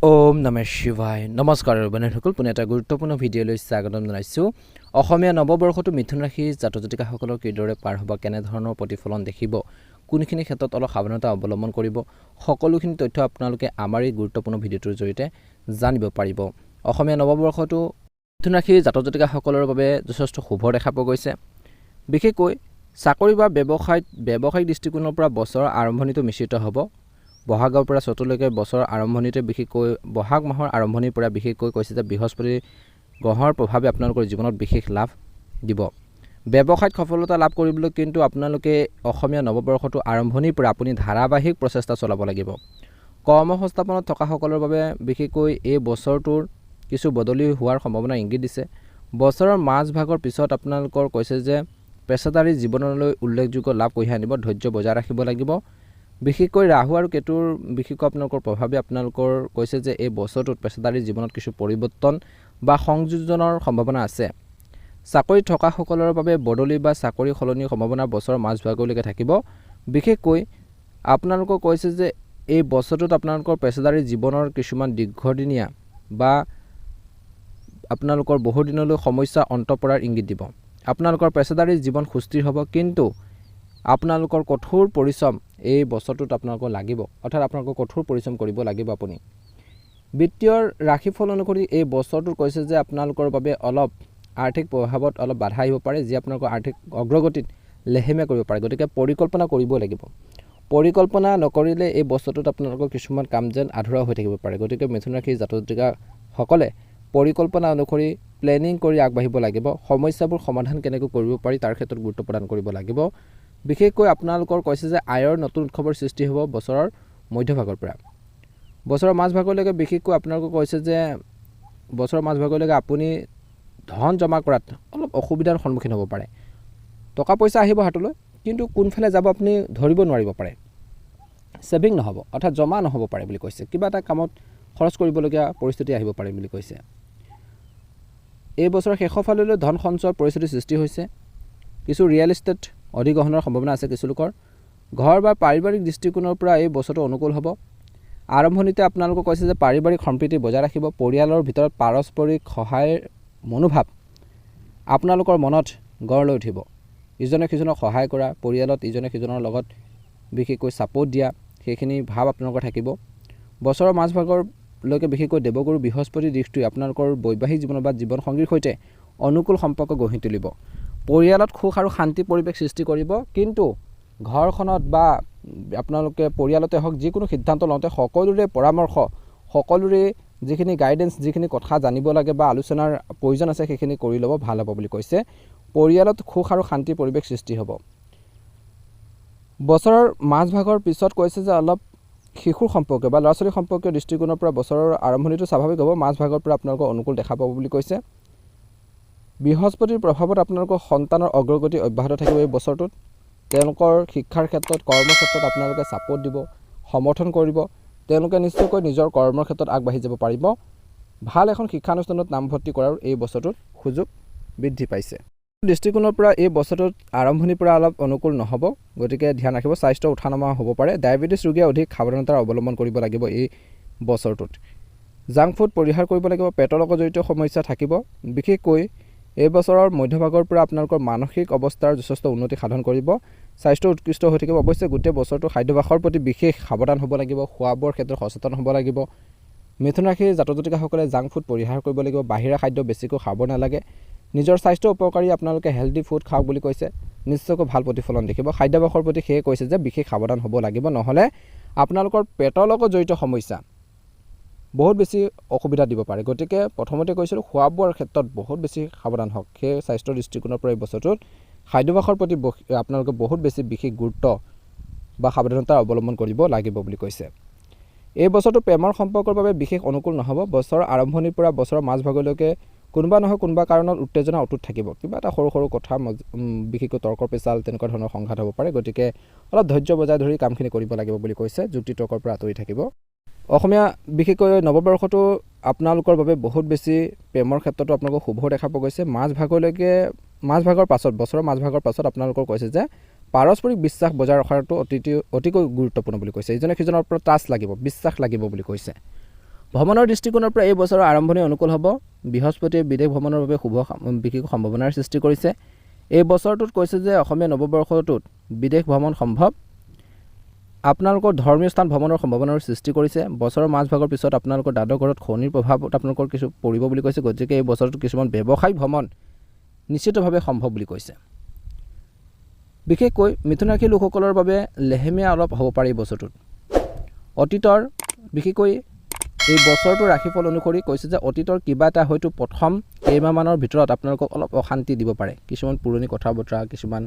ওম নমঃ শিৱায়। নমস্কাৰ বন্ধুসকল, পুনে এটা গুৰুত্বপূৰ্ণ ভিডিঅ'লৈ স্বাগতম জনাইছোঁ। অসমীয়া নৱবৰ্ষটো মিথুন ৰাশিৰ জাতক জাতিকাসকলৰ কিদৰে পাৰ হ'ব, কেনেধৰণৰ প্ৰতিফলন দেখিব, কোনখিনি ক্ষেত্ৰত অলপ সাৱধানতা অৱলম্বন কৰিব, সকলোখিনি তথ্য আপোনালোকে আমাৰ এই গুৰুত্বপূৰ্ণ ভিডিঅ'টোৰ জৰিয়তে জানিব পাৰিব। অসমীয়া নৱবৰ্ষটো মিথুন ৰাশিৰ জাতক জাতিকাসকলৰ বাবে যথেষ্ট শুভ দেখা পোৱা গৈছে। বিশেষকৈ চাকৰি বা ব্যৱসায়িক দৃষ্টিকোণৰ পৰা বছৰৰ আৰম্ভণিটো মিশ্ৰিত হ'ব। বহাগৰ পৰা চ'তলৈকে বছৰৰ আৰম্ভণিতে বিশেষকৈ বহাগ মাহৰ আৰম্ভণিৰ পৰা বিশেষকৈ কৈছে যে বৃহস্পতি গ্ৰহৰ প্ৰভাৱে আপোনালোকৰ জীৱনত বিশেষ লাভ দিব। ব্যৱসায়ত সফলতা লাভ কৰিবলৈ কিন্তু আপোনালোকে অসমীয়া নৱবৰ্ষটো আৰম্ভণিৰ পৰা আপুনি ধাৰাবাহিক প্ৰচেষ্টা চলাব লাগিব। কৰ্মসংস্থাপনত থকাসকলৰ বাবে বিশেষকৈ এই বছৰটোৰ কিছু বদলি হোৱাৰ সম্ভাৱনা ইংগিত দিছে। বছৰৰ মাজভাগৰ পিছত আপোনালোকৰ কৈছে যে পেছাদাৰী জীৱনলৈ উল্লেখযোগ্য লাভ কঢ়িয়াই আনিব। ধৈৰ্য বজাই ৰাখিব লাগিব। বিশেষকৈ ৰাহু আৰু কেতুৰ বিশেষকৈ আপোনালোকৰ প্ৰভাৱে আপোনালোকৰ কৈছে যে এই বছৰটোত পেছাদাৰী জীৱনত কিছু পৰিৱৰ্তন বা সংযোজনৰ সম্ভাৱনা আছে। চাকৰিত থকাসকলৰ বাবে বদলি বা চাকৰি সলনিৰ সম্ভাৱনা বছৰৰ মাজভাগলৈকে থাকিব। বিশেষকৈ আপোনালোকক কৈছে যে এই বছৰটোত আপোনালোকৰ পেছাদাৰী জীৱনৰ কিছুমান দীৰ্ঘদিনীয়া বা আপোনালোকৰ বহুদিনলৈ সমস্যা অন্ত পৰাৰ ইংগিত দিব। আপোনালোকৰ পেছাদাৰী জীৱন সুস্থিৰ হ'ব, কিন্তু আপোনালোকৰ কঠোৰ পৰিশ্ৰম এই বছৰটোত আপোনালোকৰ লাগিব, অৰ্থাৎ আপোনালোকৰ কঠোৰ পৰিশ্ৰম কৰিব লাগিব। আপুনি বিত্তীয় ৰাশিফল অনুসৰি এই বছৰটোত কৈছে যে আপোনালোকৰ বাবে অলপ আৰ্থিক প্ৰভাৱত অলপ বাধা আহিব পাৰে, যি আপোনালোকৰ আৰ্থিক অগ্ৰগতিত লেহেমীয়া কৰিব পাৰে। গতিকে পৰিকল্পনা কৰিব লাগিব। পৰিকল্পনা নকৰিলে এই বছৰটোত আপোনালোকৰ কিছুমান কাম যেন আধৰুৱা হৈ থাকিব পাৰে। গতিকে মিথুন ৰাশিৰ জাতক জাতিকাসকলে পৰিকল্পনা অনুসৰি প্লেনিং কৰি আগবাঢ়িব লাগিব। সমস্যাবোৰ সমাধান কেনেকৈ কৰিব পাৰি তাৰ ক্ষেত্ৰত গুৰুত্ব প্ৰদান কৰিব লাগিব। বিশেষকৈ আপোনালোকৰ কৈছে যে আয়ৰ নতুন উৎসৱৰ সৃষ্টি হ'ব বছৰৰ মধ্যভাগৰ পৰা। বছৰৰ মাজভাগলৈকে বিশেষকৈ আপোনালোকক কৈছে যে বছৰৰ মাজভাগলৈকে আপুনি ধন জমা কৰাত অলপ অসুবিধাৰ সন্মুখীন হ'ব পাৰে। টকা পইচা আহিব হাতলৈ, কিন্তু কোনফালে যাব আপুনি ধৰিব নোৱাৰিব পাৰে। ছেভিং নহ'ব, অৰ্থাৎ জমা নহ'ব পাৰে বুলি কৈছে। কিবা এটা কামত খৰচ কৰিবলগীয়া পৰিস্থিতি আহিব পাৰে বুলি কৈছে। এই বছৰৰ শেষৰ ফাললৈ ধন সঞ্চয়ৰ পৰিস্থিতিৰ সৃষ্টি হৈছে। কিছু ৰিয়েল এষ্টেট অধিগ্ৰহণৰ সম্ভাৱনা আছে কিছু লোকৰ। ঘৰ বা পাৰিবাৰিক দৃষ্টিকোণৰ পৰা এই বছৰটো অনুকূল হ'ব। আৰম্ভণিতে আপোনালোকক কৈছে যে পাৰিবাৰিক সম্প্ৰীতি বজাই ৰাখিব। পৰিয়ালৰ ভিতৰত পাৰস্পৰিক সহায়ৰ মনোভাৱ আপোনালোকৰ মনত গঢ় লৈ উঠিব। ইজনে সিজনক সহায় কৰা, পৰিয়ালত ইজনে সিজনৰ লগত বিশেষকৈ ছাপোৰ্ট দিয়া, সেইখিনি ভাৱ আপোনালোকৰ থাকিব। বছৰৰ মাজভাগৰলৈকে বিশেষকৈ দেৱগুৰু বৃহস্পতিৰ দিশটোৱে আপোনালোকৰ বৈবাহিক জীৱন বা জীৱনসংগীৰ সৈতে অনুকূল সম্পৰ্ক গঢ়ি তুলিব। পৰিয়ালত সুখ আৰু শান্তি পৰিৱেশ সৃষ্টি কৰিব, কিন্তু ঘৰখনত বা আপোনালোকে পৰিয়ালতে হওক যিকোনো সিদ্ধান্ত লওঁতে সকলোৰে পৰামৰ্শ, সকলোৰে যিখিনি গাইডেন্স, যিখিনি কথা জানিব লাগে বা আলোচনাৰ প্ৰয়োজন আছে সেইখিনি কৰি ল'ব, ভাল হ'ব বুলি কৈছে। পৰিয়ালত সুখ আৰু শান্তিৰ পৰিৱেশ সৃষ্টি হ'ব। বছৰৰ মাজভাগৰ পিছত কৈছে যে অলপ শিশুৰ সম্পৰ্কীয় বা ল'ৰা ছোৱালী সম্পৰ্কীয় দৃষ্টিকোণৰ পৰা বছৰৰ আৰম্ভণিটো স্বাভাৱিক হ'ব। মাজভাগৰ পৰা আপোনালোকৰ অনুকূল দেখা পাব বুলি কৈছে। বৃহস্পতিৰ প্ৰভাৱত আপোনালোকৰ সন্তানৰ অগ্ৰগতি অব্যাহত থাকিব এই বছৰটোত। তেওঁলোকৰ শিক্ষাৰ ক্ষেত্ৰত, কৰ্মৰ ক্ষেত্ৰত আপোনালোকে ছাপোৰ্ট দিব, সমৰ্থন কৰিব। তেওঁলোকে নিশ্চয়কৈ নিজৰ কৰ্মৰ ক্ষেত্ৰত আগবাঢ়ি যাব পাৰিব। ভাল এখন শিক্ষানুষ্ঠানত নামভৰ্তি কৰাৰ এই বছৰটোত সুযোগ বৃদ্ধি পাইছে। দৃষ্টিকোণৰ পৰা এই বছৰটোত আৰম্ভণিৰ পৰা অলপ অনুকূল নহ'ব, গতিকে ধ্যান ৰাখিব। স্বাস্থ্য উঠা নমা হ'ব পাৰে। ডায়েবেটিছ ৰোগীয়ে অধিক সাৱধানতা অৱলম্বন কৰিব লাগিব এই বছৰটোত। জাংক ফুড পৰিহাৰ কৰিব লাগিব। পেটৰ লগত জড়িত সমস্যা থাকিব। বিশেষকৈ এই বছৰৰ মধ্যভাগৰ পৰা আপোনালোকৰ মানসিক অৱস্থাৰ যথেষ্ট উন্নতি সাধন কৰিব। স্বাস্থ্য উৎকৃষ্ট হৈ থাকিব। অৱশ্যে গোটেই বছৰটো খাদ্যাভ্যাসৰ প্ৰতি বিশেষ সাৱধান হ'ব লাগিব। খোৱা বোৱাৰ ক্ষেত্ৰত সচেতন হ'ব লাগিব। মিথুন ৰাশিৰ জাতক জাতিকাসকলে জাংক ফুড পৰিহাৰ কৰিব লাগিব। বাহিৰা খাদ্য বেছিকৈ খাব নালাগে। নিজৰ স্বাস্থ্য উপকাৰী আপোনালোকে হেল্ডি ফুড খাওক বুলি কৈছে। নিশ্চয়কৈ ভাল প্ৰতিফলন দেখিব। খাদ্যাভ্যাসৰ প্ৰতি সেয়ে কৈছে যে বিশেষ সাৱধান হ'ব লাগিব, নহ'লে আপোনালোকৰ পেটৰ লগত জড়িত সমস্যা বহুত বেছি অসুবিধা দিব পাৰে। গতিকে প্ৰথমতে কৈছিলোঁ খোৱা বোৱাৰ ক্ষেত্ৰত বহুত বেছি সাৱধান হওক। সেই স্বাস্থ্যৰ দৃষ্টিকোণৰ পৰা এই বছৰটোত খাদ্যাভ্যাসৰ প্ৰতি আপোনালোকে বহুত বেছি বিশেষ গুৰুত্ব বা সাৱধানতা অৱলম্বন কৰিব লাগিব বুলি কৈছে। এই বছৰটো প্ৰেমৰ সম্পৰ্কৰ বাবে বিশেষ অনুকূল নহ'ব। বছৰৰ আৰম্ভণিৰ পৰা বছৰৰ মাজভাগলৈকে কোনোবা নহয় কোনোবা কাৰণত উত্তেজনা অটুট থাকিব। কিবা এটা সৰু সৰু কথা, বিশেষকৈ তৰ্ক পেচাল, তেনেকুৱা ধৰণৰ সংঘাত হ'ব পাৰে। গতিকে অলপ ধৈৰ্য বজাই ধৰি কামখিনি কৰিব লাগিব বুলি কৈছে। যুক্তি তৰ্কৰ পৰা আঁতৰি থাকিব। অসমীয়া বিশেষকৈ নৱবৰ্ষটো আপোনালোকৰ বাবে বহুত বেছি প্ৰেমৰ ক্ষেত্ৰতো আপোনালোকক শুভ দেখা পোৱা গৈছে। মাজভাগৰ পাছত, বছৰৰ মাজভাগৰ পাছত আপোনালোকৰ কৈছে যে পাৰস্পৰিক বিশ্বাস বজাই ৰখাটো অতিকৈ গুৰুত্বপূৰ্ণ বুলি কৈছে। ইজনে সিজনৰ ওপৰত ট্ৰাষ্ট লাগিব, বিশ্বাস লাগিব বুলি কৈছে। ভ্ৰমণৰ দৃষ্টিকোণৰ পৰা এই বছৰৰ আৰম্ভণি অনুকূল হ'ব। বৃহস্পতিয়ে বিদেশ ভ্ৰমণৰ বাবে বিশেষ সম্ভাৱনাৰ সৃষ্টি কৰিছে। এই বছৰটোত কৈছে যে অসমীয়া নৱবৰ্ষটোত বিদেশ ভ্ৰমণ সম্ভৱ। আপোনালোকৰ ধৰ্মীয় স্থান ভ্ৰমণৰ সম্ভাৱনাৰ সৃষ্টি কৰিছে। বছৰৰ মাজভাগৰ পিছত আপোনালোকৰ দ্বাদশ ঘৰত শনিৰ প্ৰভাৱত আপোনালোকৰ কিছু পৰিব বুলি কৈছে। গতিকে এই বছৰটোত কিছুমান ব্যৱসায়িক ভ্ৰমণ নিশ্চিতভাৱে সম্ভৱ বুলি কৈছে। বিশেষকৈ মিথুন ৰাশিৰ লোকসকলৰ বাবে লেহেমীয়া অলপ হ'ব পাৰে এই বছৰটোত। অতীতৰ বিশেষকৈ এই বছৰটোৰ ৰাশিফল অনুসৰি কৈছে যে অতীতৰ কিবা এটা হয়তো প্ৰথম কেইমাহমানৰ ভিতৰত আপোনালোকক অলপ অশান্তি দিব পাৰে। কিছুমান পুৰণি কথা বতৰা, কিছুমান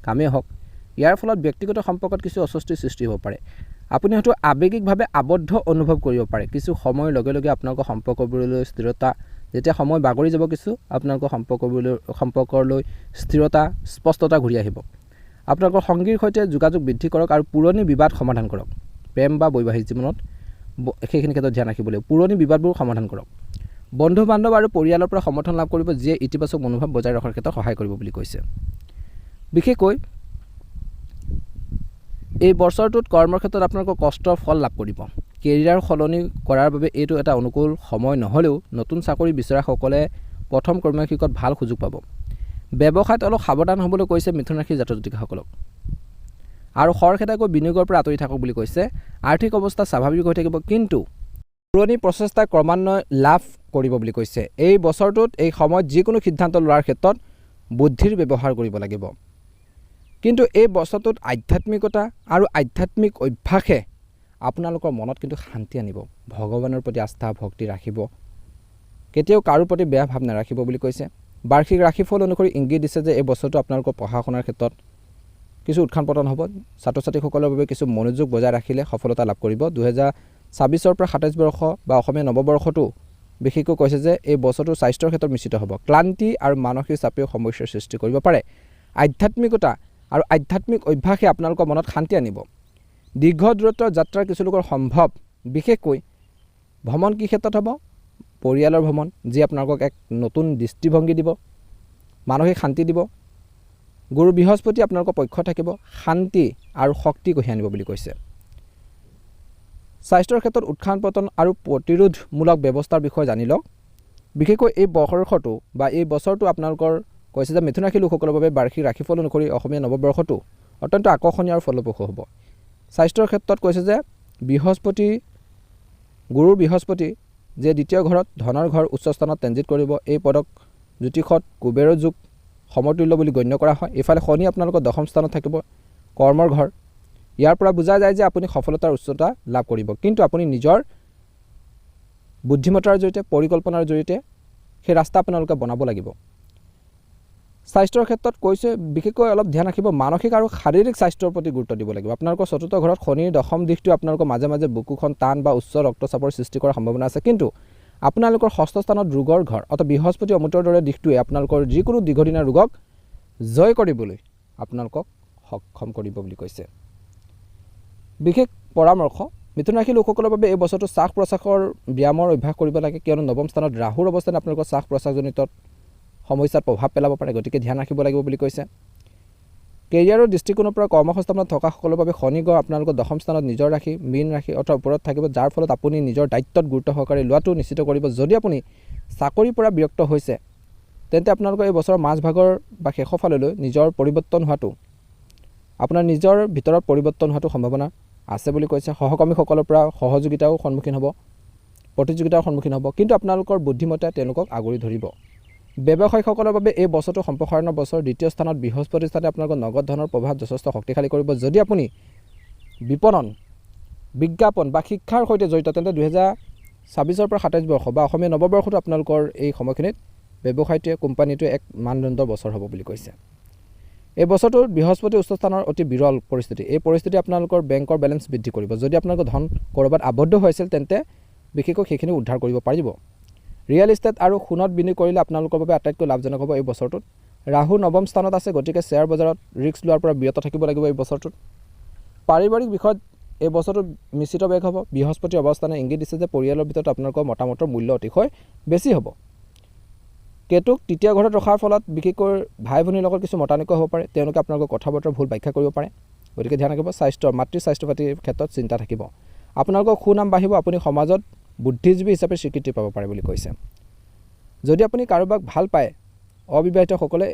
কামেই হওক, ইয়াৰ ফলত ব্যক্তিগত সম্পৰ্কত কিছু অস্বস্তিৰ সৃষ্টি হ'ব পাৰে। আপুনি হয়তো আৱেগিকভাৱে আবদ্ধ অনুভৱ কৰিব পাৰে। কিছু সময়ৰ লগে লগে আপোনালোকৰ সম্পৰ্কবোৰলৈ স্থিৰতা, যেতিয়া সময় বাগৰি যাব কিছু আপোনালোকৰ সম্পৰ্কলৈ স্থিৰতা, স্পষ্টতা ঘূৰি আহিব। আপোনালোকৰ সংগীৰ সৈতে যোগাযোগ বৃদ্ধি কৰক আৰু পুৰণি বিবাদ সমাধান কৰক। প্ৰেম বা বৈবাহিক জীৱনত সেইখিনি ক্ষেত্ৰত ধ্যান ৰাখিব লাগিব। পুৰণি বিবাদবোৰ সমাধান কৰক। বন্ধু বান্ধৱ আৰু পৰিয়ালৰ পৰা সমৰ্থন লাভ কৰিব, যিয়ে ইতিবাচক মনোভাৱ বজাই ৰখাৰ ক্ষেত্ৰত সহায় কৰিব বুলি কৈছে। বিশেষকৈ এই বছৰটোত কৰ্মৰ ক্ষেত্ৰত আপোনালোকৰ কষ্টৰ ফল লাভ কৰিব। কেৰিয়াৰ সলনি কৰাৰ বাবে এইটো এটা অনুকূল সময় নহ'লেও নতুন চাকৰি বিচৰাসকলে প্ৰথম কৰ্মশিক্ষত ভাল সুযোগ পাব। ব্যৱসায়ত অলপ সাৱধান হ'বলৈ কৈছে মিথুন ৰাশিৰ জাতক জাতিকাসকলক। আৰু খৰখেদাকৈ বিনিয়োগৰ পৰা আঁতৰি থাকক বুলি কৈছে। আৰ্থিক অৱস্থা স্বাভাৱিক হৈ থাকিব, কিন্তু পুৰণি প্ৰচেষ্টা ক্ৰমান্বয়ে লাভ কৰিব বুলি কৈছে। এই বছৰটোত এই সময়ত যিকোনো সিদ্ধান্ত লোৱাৰ ক্ষেত্ৰত বুদ্ধিৰ ব্যৱহাৰ কৰিব লাগিব। কিন্তু এই বছৰটোত আধ্যাত্মিকতা আৰু আধ্যাত্মিক অভ্যাসে আপোনালোকৰ মনত কিন্তু শান্তি আনিব। ভগৱানৰ প্ৰতি আস্থা ভক্তি ৰাখিব, কেতিয়াও কাৰো প্ৰতি বেয়া ভাৱ নাৰাখিব বুলি কৈছে। বাৰ্ষিক ৰাশিফল অনুসৰি ইংগিত দিছে যে এই বছৰটো আপোনালোকৰ পঢ়া শুনাৰ ক্ষেত্ৰত কিছু উত্থান পতন হ'ব। ছাত্ৰ ছাত্ৰীসকলৰ বাবে কিছু মনোযোগ বজাই ৰাখিলে সফলতা লাভ কৰিব। 2026 পৰা 27 বৰ্ষ বা অসমীয়া নৱবৰ্ষটো বিশেষকৈ কৈছে যে এই বছৰটো স্বাস্থ্যৰ ক্ষেত্ৰত মিশ্ৰিত হ'ব। ক্লান্তি আৰু মানসিক চাপেও সমস্যাৰ সৃষ্টি কৰিব পাৰে। আধ্যাত্মিকতা আৰু আধ্যাত্মিক অভ্যাসে আপোনালোকৰ মনত শান্তি আনিব। দীৰ্ঘ দূৰত্বৰ যাত্ৰাৰ কিছু লোকৰ সম্ভৱ। বিশেষকৈ ভ্ৰমণ কি ক্ষেত্ৰত হ'ব? পৰিয়ালৰ ভ্ৰমণ, যি আপোনালোকক এক নতুন দৃষ্টিভংগী দিব, মানসিক শান্তি দিব। গুৰু বৃহস্পতি আপোনালোকৰ পক্ষ থাকিব, শান্তি আৰু শক্তি কঢ়িয়াই আনিব বুলি কৈছে। স্বাস্থ্যৰ ক্ষেত্ৰত উত্থান পতন আৰু প্ৰতিৰোধমূলক ব্যৱস্থাৰ বিষয়ে জানি লওক। বিশেষকৈ এই বৰ্ষটো বা এই বছৰটো আপোনালোকৰ কৈছে যে মিথুন ৰাশিৰ লোকসকলৰ বাবে বাৰ্ষিক ৰাশিফল অনুসৰি অসমীয়া নৱবৰ্ষটো অত্যন্ত আকৰ্ষণীয় আৰু ফলপ্ৰসূ হ'ব। স্বাস্থ্যৰ ক্ষেত্ৰত কৈছে যে গুৰু বৃহস্পতি যে দ্বিতীয় ঘৰত ধনৰ ঘৰ উচ্চ স্থানত ট্ৰেনজিট কৰিব। এই পদক জ্যোতিষত কুবেৰৰ যুগ সমতুল্য বুলি গণ্য কৰা হয়। এইফালে শনি আপোনালোকৰ দশম স্থানত থাকিব, কৰ্মৰ ঘৰ। ইয়াৰ পৰা বুজা যায় যে আপুনি সফলতাৰ উচ্চতা লাভ কৰিব, কিন্তু আপুনি নিজৰ বুদ্ধিমত্তাৰ জৰিয়তে, পৰিকল্পনাৰ জৰিয়তে সেই ৰাস্তা আপোনালোকে বনাব লাগিব। স্বাস্থ্যৰ ক্ষেত্ৰত কৈছে বিশেষকৈ অলপ ধ্যান ৰাখিব। মানসিক আৰু শাৰীৰিক স্বাস্থ্যৰ প্ৰতি গুৰুত্ব দিব লাগিব। আপোনালোকৰ চতুৰ্থ ঘৰত শনিৰ দশম দিশটো আপোনালোকৰ মাজে মাজে বুকুখন টান বা উচ্চ ৰক্তচাপৰ সৃষ্টি কৰাৰ সম্ভাৱনা আছে। কিন্তু আপোনালোকৰ ষষ্ঠ স্থানত ৰোগৰ ঘৰ অৰ্থাৎ বৃহস্পতি অমৃতৰ দৰে দিশটোৱে আপোনালোকৰ যিকোনো দীৰ্ঘদিনীয়া ৰোগক জয় কৰিবলৈ আপোনালোকক সক্ষম কৰিব বুলি কৈছে। বিশেষ পৰামৰ্শ, মিথুন ৰাশিৰ লোকসকলৰ বাবে এই বছৰটো শ্বাস প্ৰশ্বাসৰ ব্যায়ামৰ অভ্যাস কৰিব লাগে, কিয়নো নৱম স্থানত ৰাহুৰ অৱস্থানে আপোনালোকৰ শ্বাস প্ৰশ্বাসজনিত সমস্যাত প্ৰভাৱ পেলাব পাৰে। গতিকে ধ্যান ৰাখিব লাগিব বুলি কৈছে। কেৰিয়াৰৰ দৃষ্টিকোণৰ পৰা কৰ্মসংস্থাপনত থকাসকলৰ বাবে শনি গ্ৰহ আপোনালোকৰ দশম স্থানত নিজৰ ৰাশি মীন ৰাশি অৰ্থাৎ ওপৰত থাকিব, যাৰ ফলত আপুনি নিজৰ দায়িত্বত গুৰুত্ব সহকাৰে লোৱাটো নিশ্চিত কৰিব। যদি আপুনি চাকৰিৰ পৰা বিৰক্ত হৈছে, তেন্তে আপোনালোকৰ এই বছৰৰ মাজভাগৰ বা শেষৰ ফাললৈ নিজৰ পৰিৱৰ্তন হোৱাটো, আপোনাৰ নিজৰ ভিতৰত পৰিৱৰ্তন হোৱাটো সম্ভাৱনা আছে বুলি কৈছে। সহকৰ্মীসকলৰ পৰা সহযোগিতাও সন্মুখীন হ'ব, প্ৰতিযোগিতাৰ সন্মুখীন হ'ব, কিন্তু আপোনালোকৰ বুদ্ধিমত্তাই তেওঁলোকক আগুৰি ধৰিব। ব্যৱসায়ীসকলৰ বাবে এই বছৰটো সম্প্ৰসাৰণৰ বছৰ। দ্বিতীয় স্থানত বৃহস্পতিৰ স্থানে আপোনালোকৰ নগদ ধনৰ প্ৰভাৱ যথেষ্ট শক্তিশালী কৰিব। যদি আপুনি বিপণন, বিজ্ঞাপন বা শিক্ষাৰ সৈতে জড়িত, তেন্তে 2026 পৰা 27 বৰ্ষ বা অসমীয়া নৱবৰ্ষটো আপোনালোকৰ এই সময়খিনিত ব্যৱসায়টোৱে, কোম্পানীটোৱে এক মানদণ্ডৰ বছৰ হ'ব বুলি কৈছে। এই বছৰটোৰ বৃহস্পতি উচ্চ স্থানৰ অতি বিৰল পৰিস্থিতি। এই পৰিস্থিতি আপোনালোকৰ বেংকৰ বেলেঞ্চ বৃদ্ধি কৰিব। যদি আপোনালোকৰ ধন ক'ৰবাত আবদ্ধ হৈছিল, তেন্তে বিশেষকৈ সেইখিনি উদ্ধাৰ কৰিব পাৰিব। ৰিয়েল ইষ্টেট আৰু সোণত বিনিয়োগ কৰিলে আপোনালোকৰ বাবে আটাইতকৈ লাভজনক হ'ব এই বছৰটোত। ৰাহু নৱম স্থানত আছে, গতিকে শ্বেয়াৰ বজাৰত ৰিস্ক লোৱাৰ পৰা বিৰত থাকিব লাগিব এই বছৰটোত। পাৰিবাৰিক বিষয়ত এই বছৰটো মিশ্ৰিত বেগ হ'ব। বৃহস্পতিৰ অৱস্থানে ইংগিত দিছে যে পৰিয়ালৰ ভিতৰত আপোনালোকৰ মতামতৰ মূল্য অতিশয় বেছি হ'ব। কেতুক তৃতীয় ঘৰত ৰখাৰ ফলত বিশেষকৈ ভাই ভনীৰ লগত কিছু মতানৈক্য হ'ব পাৰে। তেওঁলোকে আপোনালোকৰ কথা বতৰা ভুল ব্যাখ্যা কৰিব পাৰে, গতিকে ধ্যান ৰাখিব। মাতৃ স্বাস্থ্য পাতিৰ ক্ষেত্ৰত চিন্তা থাকিব। আপোনালোকৰ সুনাম বাঢ়িব। আপুনি সমাজত বুদ্ধিজীৱী হিচাপে স্বীকৃতি পাব পাৰে বুলি কৈছে। যদি আপুনি কাৰোবাক ভাল পায় অবিবাহিতসকলে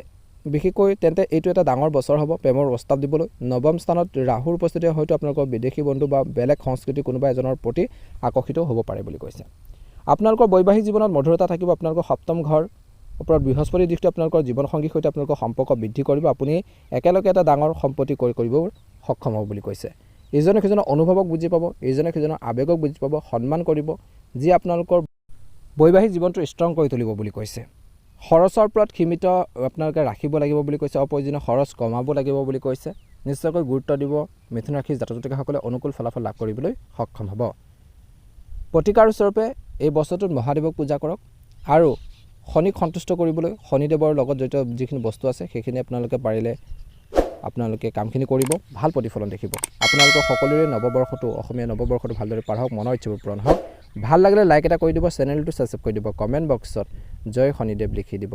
বিশেষকৈ তেন্তে এইটো এটা ডাঙৰ বছৰ হ'ব প্ৰেমৰ প্ৰস্তাৱ দিবলৈ। নৱম স্থানত ৰাহুৰ উপস্থিতি হয়তো আপোনালোকৰ বিদেশী বন্ধু বা বেলেগ সংস্কৃতিৰ কোনোবা এজনৰ প্ৰতি আকৰ্ষিত হ'ব পাৰে বুলি কৈছে। আপোনালোকৰ বৈবাহিক জীৱনত মধুৰতা থাকিব। আপোনালোকৰ সপ্তম ঘৰ ওপৰত বৃহস্পতি দিশটো আপোনালোকৰ জীৱনসংগীৰ সৈতে আপোনালোকৰ সম্পৰ্ক বৃদ্ধি কৰিব। আপুনি একেলগে এটা ডাঙৰ সম্পত্তি ক্ৰয় কৰিব সক্ষম হ'ব বুলি কৈছে। ইজনে সিজনৰ অনুভৱক বুজি পাব, ইজনে সিজনৰ আৱেগক বুজি পাব, সন্মান কৰিব, যি আপোনালোকৰ বৈবাহিক জীৱনটো ষ্ট্ৰং কৰি তুলিব বুলি কৈছে। খৰচৰ ওপৰত সীমিত আপোনালোকে ৰাখিব লাগিব বুলি কৈছে। অপ্ৰয়োজনীয় খৰচ কমাব লাগিব বুলি কৈছে। নিশ্চয়কৈ গুৰুত্ব দিব। মিথুন ৰাশিৰ জাতক জাতিকাসকলে অনুকূল ফলাফল লাভ কৰিবলৈ সক্ষম হ'ব। প্ৰতিকাৰ স্বৰূপে এই বছৰটোত মহাদেৱক পূজা কৰক আৰু শনিক সন্তুষ্ট কৰিবলৈ শনিদেৱৰ লগত জড়িত যিখিনি বস্তু আছে সেইখিনি আপোনালোকে পাৰিলে আপোনালোকে কামখিনি কৰিব, ভাল প্ৰতিফলন দেখিব। আপোনালোকৰ সকলোৰে নৱবৰ্ষটো অসমীয়া নৱবৰ্ষটো ভালদৰে পাৰ হওক, মনৰ ইচ্ছাবোৰ পূৰণ হওক। ভাল লাগিলে লাইক এটা কৰি দিব, চেনেলটো ছাবস্ক্ৰাইব কৰি দিব, কমেণ্ট বক্সত জয় শনিদেৱ লিখি দিব।